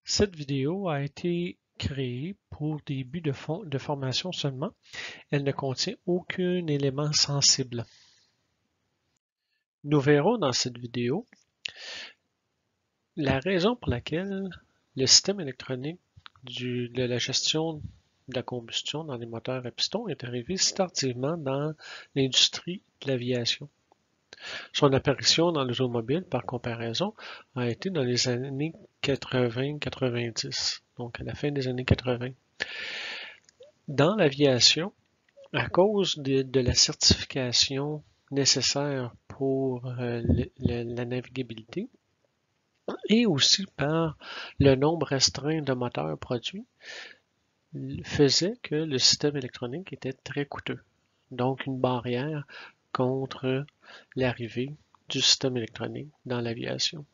Cette vidéo a été créée pour des buts de formation seulement. Elle ne contient aucun élément sensible. Nous verrons dans cette vidéo la raison pour laquelle le système électronique de la gestion de la combustion dans les moteurs à piston est arrivé si tardivement dans l'industrie de l'aviation. Son apparition dans l'automobile, par comparaison, a été dans les années 80-90, donc à la fin des années 80. Dans l'aviation, à cause de la certification nécessaire pour la navigabilité et aussi par le nombre restreint de moteurs produits, faisait que le système électronique était très coûteux. Donc une barrière contre l'arrivée du système électronique dans l'aviation.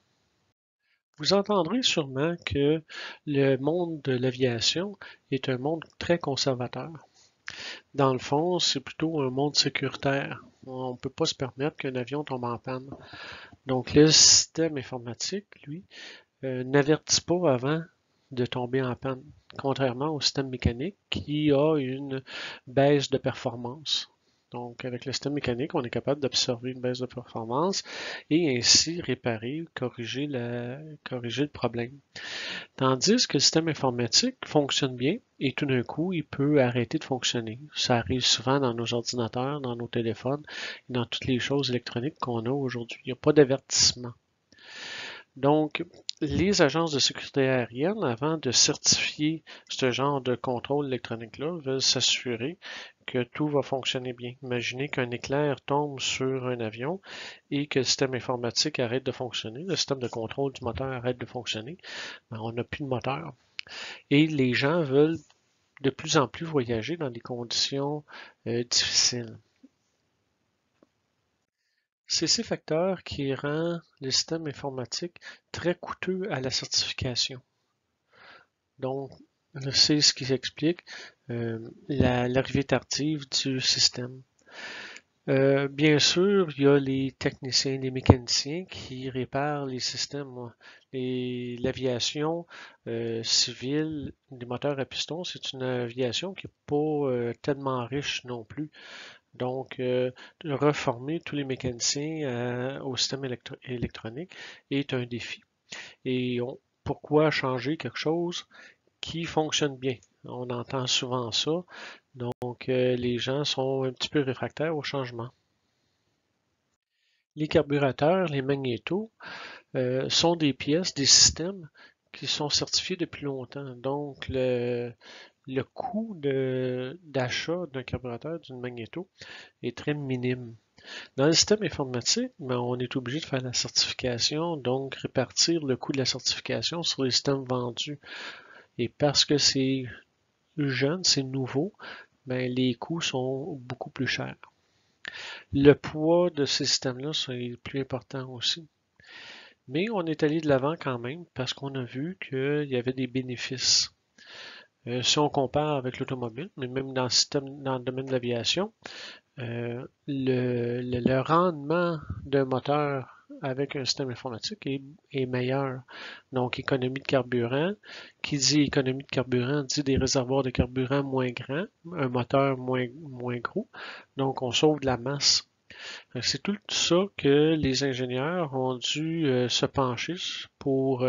Vous entendrez sûrement que le monde de l'aviation est un monde très conservateur. Dans le fond, c'est plutôt un monde sécuritaire. On ne peut pas se permettre qu'un avion tombe en panne. Donc le système informatique, lui, n'avertit pas avant de tomber en panne, contrairement au système mécanique qui a une baisse de performance. Donc, avec le système mécanique, on est capable d'observer une baisse de performance et ainsi réparer, corriger le problème. Tandis que le système informatique fonctionne bien et tout d'un coup, il peut arrêter de fonctionner. Ça arrive souvent dans nos ordinateurs, dans nos téléphones et dans toutes les choses électroniques qu'on a aujourd'hui. Il n'y a pas d'avertissement. Donc, les agences de sécurité aérienne, avant de certifier ce genre de contrôle électronique-là, veulent s'assurer que tout va fonctionner bien. Imaginez qu'un éclair tombe sur un avion et que le système informatique arrête de fonctionner, le système de contrôle du moteur arrête de fonctionner, ben, on n'a plus de moteur. Et les gens veulent de plus en plus voyager dans des conditions difficiles. C'est ces facteurs qui rendent le système informatique très coûteux à la certification. Donc, c'est ce qui explique l'arrivée tardive du système. Bien sûr, il y a les techniciens, les mécaniciens qui réparent les systèmes. L'aviation civile, des moteurs à piston, c'est une aviation qui n'est pas tellement riche non plus. Donc, reformer tous les mécaniciens au système électronique est un défi. Et pourquoi changer quelque chose qui fonctionne bien? On entend souvent ça. Donc, les gens sont un petit peu réfractaires au changement. Les carburateurs, les magnétos, sont des pièces, des systèmes qui sont certifiés depuis longtemps. Donc, le coût d'achat d'un carburateur, d'une magnéto, est très minime. Dans le système informatique, ben, on est obligé de faire la certification, donc répartir le coût de la certification sur les systèmes vendus. Et parce que c'est jeune, c'est nouveau, ben, les coûts sont beaucoup plus chers. Le poids de ces systèmes-là est plus important aussi. Mais on est allé de l'avant quand même parce qu'on a vu qu'il y avait des bénéfices. Si on compare avec l'automobile, mais même dans le domaine de l'aviation, le rendement d'un moteur avec un système informatique est meilleur. Donc, économie de carburant. Qui dit économie de carburant dit des réservoirs de carburant moins grands, un moteur moins gros. Donc, on sauve de la masse. C'est tout ça que les ingénieurs ont dû se pencher pour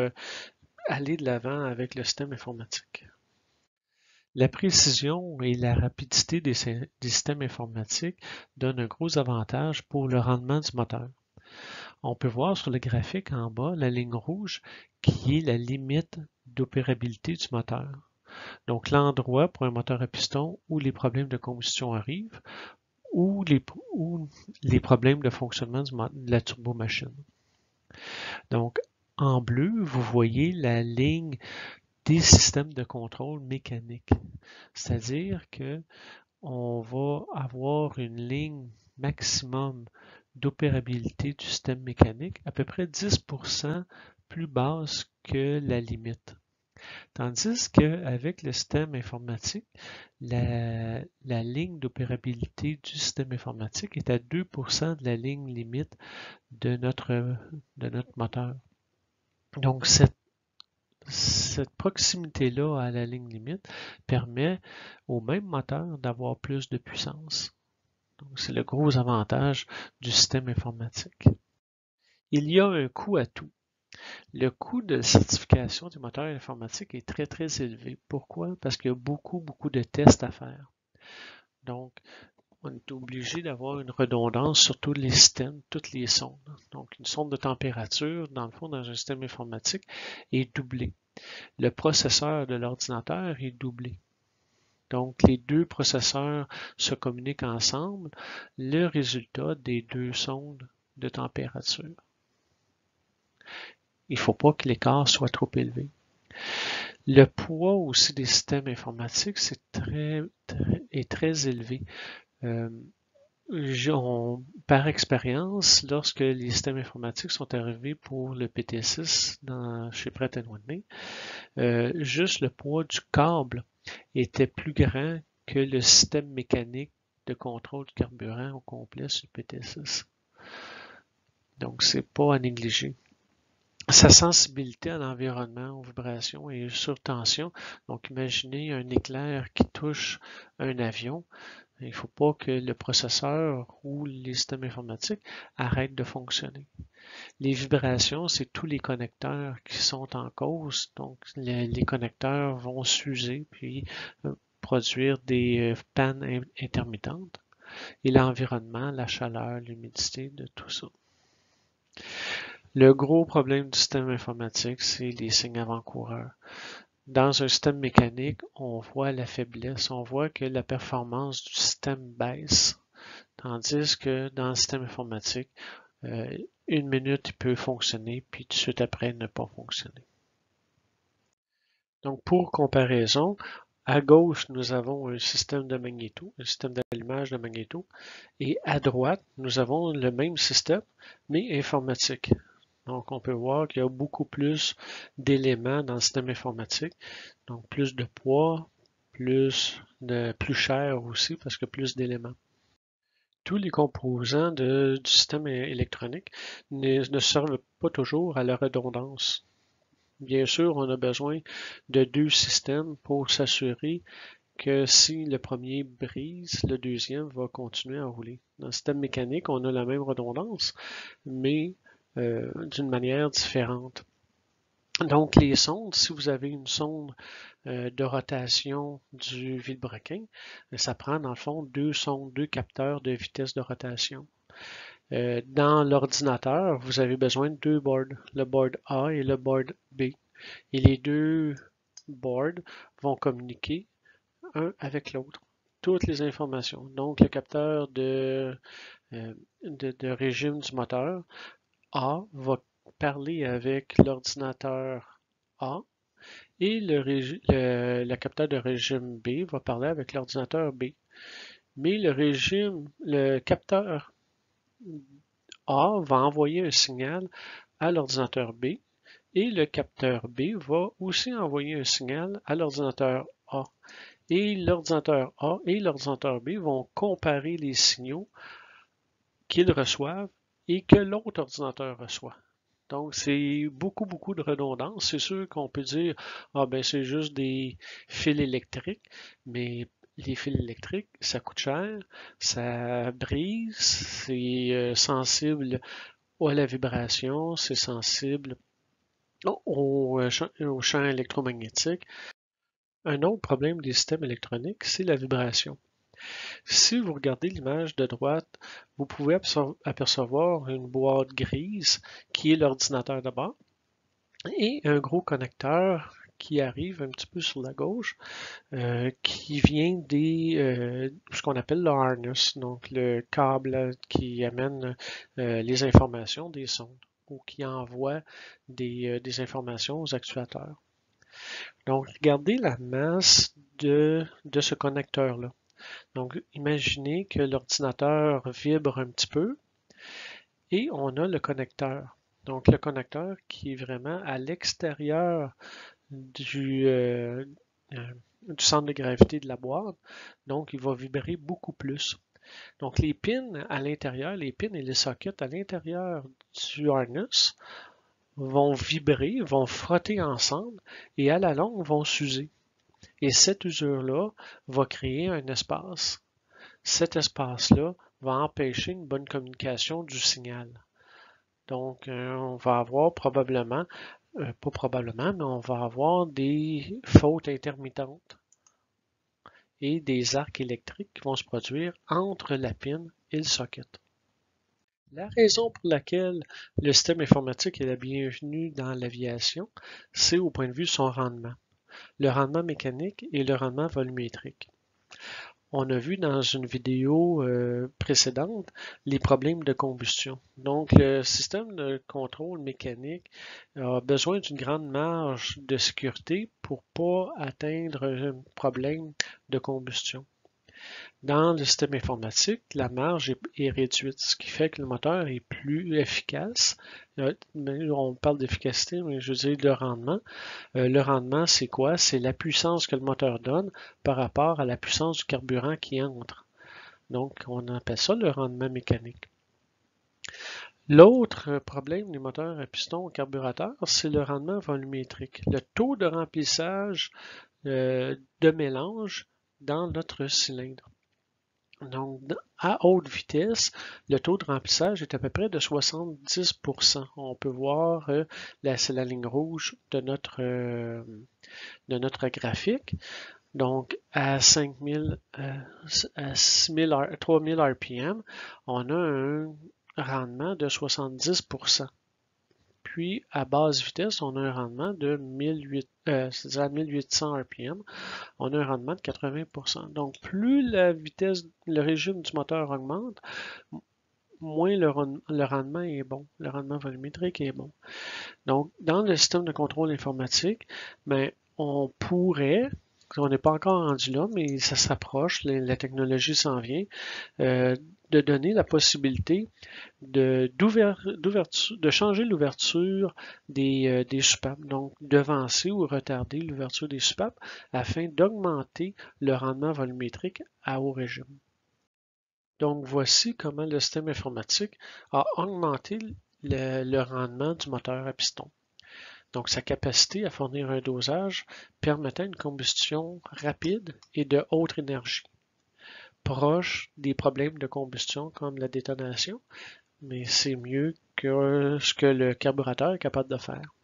aller de l'avant avec le système informatique. La précision et la rapidité des systèmes informatiques donnent un gros avantage pour le rendement du moteur. On peut voir sur le graphique en bas la ligne rouge qui est la limite d'opérabilité du moteur. Donc l'endroit pour un moteur à piston où les problèmes de combustion arrivent ou les problèmes de fonctionnement de la turbomachine. Donc en bleu, vous voyez la ligne des systèmes de contrôle mécanique. C'est-à-dire que on va avoir une ligne maximum d'opérabilité du système mécanique à peu près 10% plus basse que la limite. Tandis qu'avec le système informatique, la ligne d'opérabilité du système informatique est à 2% de la ligne limite de notre moteur. Donc, cette cette proximité-là à la ligne limite permet au même moteur d'avoir plus de puissance. Donc, c'est le gros avantage du système informatique. Il y a un coût à tout. Le coût de certification du moteur informatique est très, très élevé. Pourquoi? Parce qu'il y a beaucoup de tests à faire. Donc, on est obligé d'avoir une redondance sur tous les systèmes, toutes les sondes. Donc, une sonde de température, dans le fond, dans un système informatique, est doublée. Le processeur de l'ordinateur est doublé. Donc, les deux processeurs se communiquent ensemble, le résultat des deux sondes de température. Il ne faut pas que l'écart soit trop élevé. Le poids aussi des systèmes informatiques est très élevé. Par expérience, lorsque les systèmes informatiques sont arrivés pour le PT6 chez Pratt & Whitney, juste le poids du câble était plus grand que le système mécanique de contrôle du carburant au complet sur le PT6. Donc, c'est pas à négliger. Sa sensibilité à l'environnement, aux vibrations et sur tension. Donc, imaginez un éclair qui touche un avion. Il ne faut pas que le processeur ou les systèmes informatiques arrêtent de fonctionner. Les vibrations, c'est tous les connecteurs qui sont en cause. Donc, les connecteurs vont s'user puis produire des pannes intermittentes. Et l'environnement, la chaleur, l'humidité, de tout ça. Le gros problème du système informatique, c'est les signes avant-coureurs. Dans un système mécanique, on voit la faiblesse, on voit que la performance du système baisse, tandis que dans le système informatique, une minute, il peut fonctionner, puis tout de suite après, ne pas fonctionner. Donc, pour comparaison, à gauche, nous avons un système de magnéto, un système d'allumage de magnéto, et à droite, nous avons le même système, mais informatique. Donc, on peut voir qu'il y a beaucoup plus d'éléments dans le système informatique. Donc, plus de poids, plus cher aussi parce que plus d'éléments. Tous les composants du système électronique ne servent pas toujours à la redondance. Bien sûr, on a besoin de deux systèmes pour s'assurer que si le premier brise, le deuxième va continuer à rouler. Dans le système mécanique, on a la même redondance, mais d'une manière différente. Donc, les sondes, si vous avez une sonde de rotation du vilebrequin, ça prend dans le fond deux sondes, deux capteurs de vitesse de rotation. Dans l'ordinateur, vous avez besoin de deux boards, le board A et le board B. Et les deux boards vont communiquer un avec l'autre. Toutes les informations. Donc, le capteur de régime du moteur A va parler avec l'ordinateur A et le capteur de régime B va parler avec l'ordinateur B. Mais le capteur A va envoyer un signal à l'ordinateur B et le capteur B va aussi envoyer un signal à l'ordinateur A. Et l'ordinateur A et l'ordinateur B vont comparer les signaux qu'ils reçoivent et que l'autre ordinateur reçoit. Donc, c'est beaucoup de redondance. C'est sûr qu'on peut dire, ah ben c'est juste des fils électriques, mais les fils électriques, ça coûte cher, ça brise, c'est sensible à la vibration, c'est sensible au champ électromagnétique. Un autre problème des systèmes électroniques, c'est la vibration. Si vous regardez l'image de droite, vous pouvez apercevoir une boîte grise qui est l'ordinateur de bord et un gros connecteur qui arrive un petit peu sur la gauche, qui vient ce qu'on appelle le harness, donc le câble qui amène les informations des sondes ou qui envoie des informations aux actuateurs. Donc, regardez la masse de ce connecteur-là. Donc, imaginez que l'ordinateur vibre un petit peu et on a le connecteur. Donc, le connecteur qui est vraiment à l'extérieur du centre de gravité de la boîte. Donc, il va vibrer beaucoup plus. Donc, les pins à l'intérieur, les pins et les sockets à l'intérieur du harness vont vibrer, vont frotter ensemble et à la longue vont s'user. Et cette usure-là va créer un espace. Cet espace-là va empêcher une bonne communication du signal. Donc, on va avoir probablement, pas probablement, mais on va avoir des fautes intermittentes et des arcs électriques qui vont se produire entre la pin et le socket. La raison pour laquelle le système informatique est la bienvenue dans l'aviation, c'est au point de vue de son rendement. Le rendement mécanique et le rendement volumétrique. On a vu dans une vidéo précédente les problèmes de combustion. Donc, le système de contrôle mécanique a besoin d'une grande marge de sécurité pour ne pas atteindre un problème de combustion. Dans le système informatique, la marge est réduite, ce qui fait que le moteur est plus efficace. On parle d'efficacité, mais je veux dire le rendement. Le rendement, c'est quoi? C'est la puissance que le moteur donne par rapport à la puissance du carburant qui entre. Donc, on appelle ça le rendement mécanique. L'autre problème des moteurs à piston au carburateur, c'est le rendement volumétrique. Le taux de remplissage de mélange dans notre cylindre. Donc, à haute vitesse, le taux de remplissage est à peu près de 70%. On peut voir, c'est la ligne rouge de notre graphique. Donc, à 3000 RPM, on a un rendement de 70%. Puis, à basse vitesse, on a un rendement de 1800 RPM. On a un rendement de 80%. Donc, plus la vitesse, le régime du moteur augmente, moins le rendement est bon. Le rendement volumétrique est bon. Donc, dans le système de contrôle informatique, ben, on pourrait, on n'est pas encore rendu là, mais ça s'approche, la technologie s'en vient, de donner la possibilité de changer l'ouverture des soupapes, donc devancer ou retarder l'ouverture des soupapes afin d'augmenter le rendement volumétrique à haut régime. Donc voici comment le système informatique a augmenté le rendement du moteur à piston. Donc sa capacité à fournir un dosage permettant une combustion rapide et de haute énergie, proche des problèmes de combustion comme la détonation, mais c'est mieux que ce que le carburateur est capable de faire.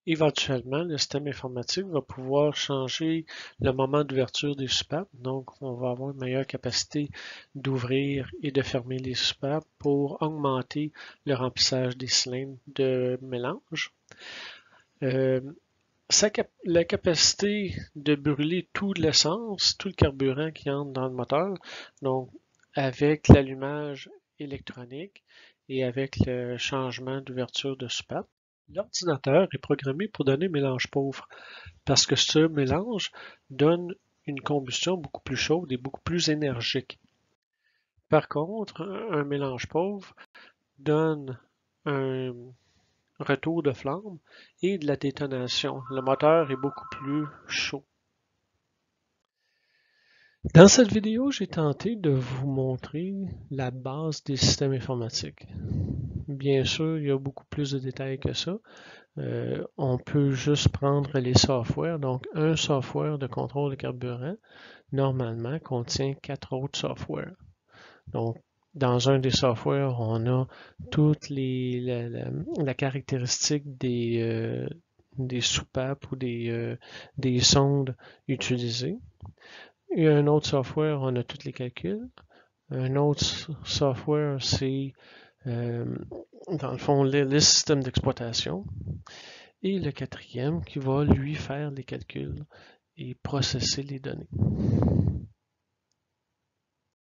Éventuellement, le système informatique va pouvoir changer le moment d'ouverture des soupapes, donc on va avoir une meilleure capacité d'ouvrir et de fermer les soupapes pour augmenter le remplissage des cylindres de mélange. La capacité de brûler tout l'essence, tout le carburant qui entre dans le moteur, donc avec l'allumage électronique et avec le changement d'ouverture de soupape. L'ordinateur est programmé pour donner mélange pauvre parce que ce mélange donne une combustion beaucoup plus chaude et beaucoup plus énergique. Par contre, un mélange pauvre donne un retour de flamme et de la détonation. Le moteur est beaucoup plus chaud. Dans cette vidéo, j'ai tenté de vous montrer la base des systèmes informatiques. Bien sûr, il y a beaucoup plus de détails que ça. On peut juste prendre les softwares. Donc, un software de contrôle de carburant, normalement, contient 4 autres softwares. Donc, dans un des softwares, on a toute la caractéristique des soupapes ou des sondes utilisées. Et un autre software, on a tous les calculs. Un autre software, c'est dans le fond les systèmes d'exploitation. Et le quatrième qui va lui faire les calculs et processer les données.